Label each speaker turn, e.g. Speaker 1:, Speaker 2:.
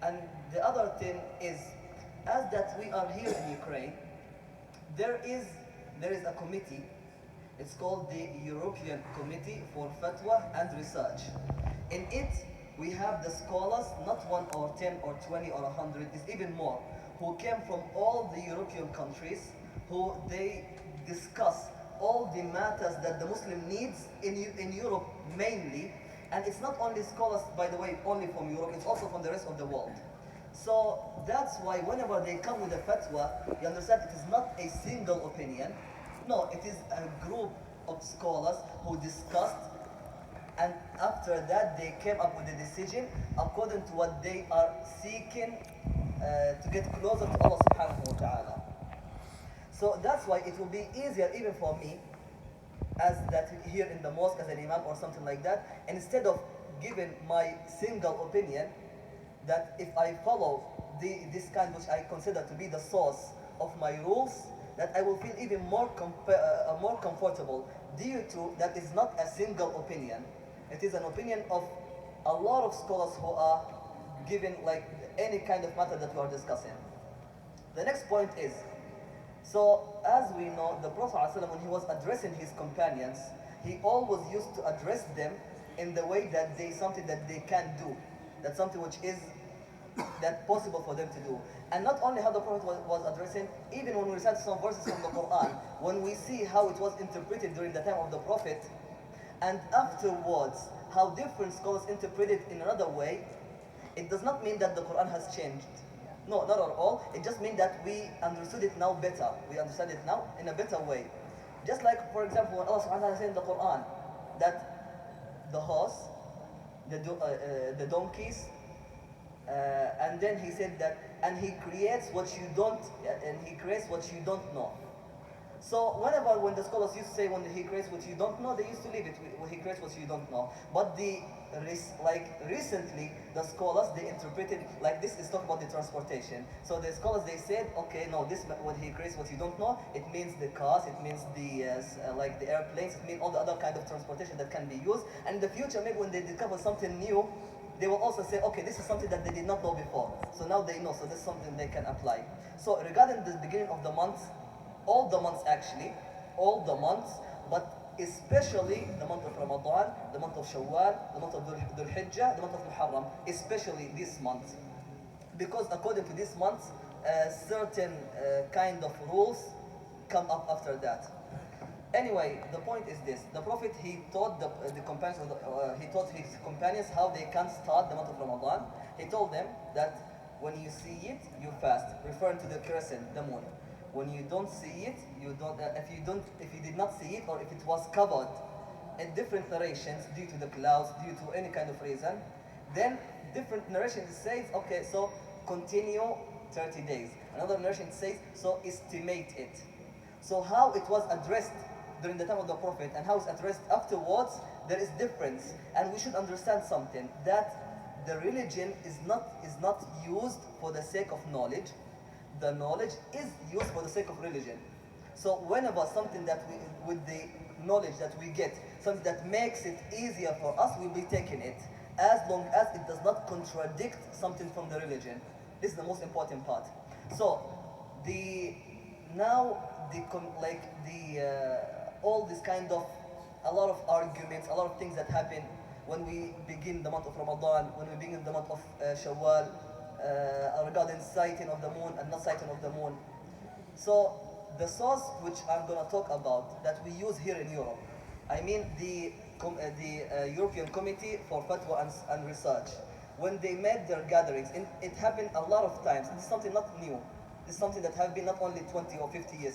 Speaker 1: And the other thing is, as that we are here in Ukraine, there is a committee. It's called the European Committee for Fatwa and Research. In it, we have the scholars, not 1 or 10 or 20 or 100, it's even more, who came from all the European countries, who they discuss all the matters that the Muslim needs in Europe mainly. And it's not only scholars, by the way, only from Europe, it's also from the rest of the world. So that's why whenever they come with a fatwa, you understand it is not a single opinion. No, it is a group of scholars who discussed, and after that they came up with a decision according to what they are seeking to get closer to Allah subhanahu wa ta'ala. So that's why it will be easier even for me, as that here in the mosque as an imam or something like that, instead of giving my single opinion, that if I follow this kind which I consider to be the source of my rules, that I will feel even more comfortable, due to that is not a single opinion. It is an opinion of a lot of scholars who are giving like any kind of matter that we are discussing. The next point is, so as we know, the Prophet ﷺ, when he was addressing his companions, he always used to address them in the way that something that they can do, that's something which is that possible for them to do. And not only how the Prophet was addressing, even when we recite some verses from the Quran, when we see how it was interpreted during the time of the Prophet, and afterwards how different scholars interpret it in another way, it does not mean that the Quran has changed. No, not at all. It just means that we understood it now better. We understand it now in a better way. Just like, for example, when Allah subhanahu wa ta'ala said in the Quran that the horse, the donkeys, and then he said that, and he creates what you don't, know. So when the scholars used to say when he creates what you don't know, they used to leave it when he creates what you don't know. But recently the scholars, they interpreted like this is talking about the transportation. So the scholars, they said, okay, no, this when he creates what you don't know, it means the cars, it means the like the airplanes, it means all the other kind of transportation that can be used. And in the future, maybe when they discover something new, they will also say, okay, this is something that they did not know before. So now they know, so this is something they can apply. So regarding the beginning of the month, all the months actually, all the months, but especially the month of Ramadan, the month of Shawwal, the month of Dhul Hijjah, the month of Muharram, especially this month. Because according to this month, certain kind of rules come up after that. Anyway, the point is this: the Prophet, he taught the companions, he taught his companions how they can start the month of Ramadan. He told them that when you see it, you fast, referring to the crescent, the moon. When you don't see it, you don't. If you did not see it, or if it was covered in different narrations due to the clouds, due to any kind of reason, then different narrations says, okay, so continue 30 days. Another narration says, so estimate it. So how it was addressed during the time of the Prophet and how it's addressed afterwards, there is difference. And we should understand something, that the religion is not used for the sake of knowledge. The knowledge is used for the sake of religion. So whenever something that with the knowledge that we get, something that makes it easier for us, we'll be taking it, as long as it does not contradict something from the religion. This is the most important part. So all this kind of, a lot of arguments, a lot of things that happen when we begin the month of Ramadan, when we begin the month of Shawwal, regarding sighting of the moon and not sighting of the moon. So the source which I'm going to talk about that we use here in Europe, I mean the European Committee for Fatwa and Research, when they made their gatherings, and it happened a lot of times. This is something not new. This is something that has been not only 20 or 50 years.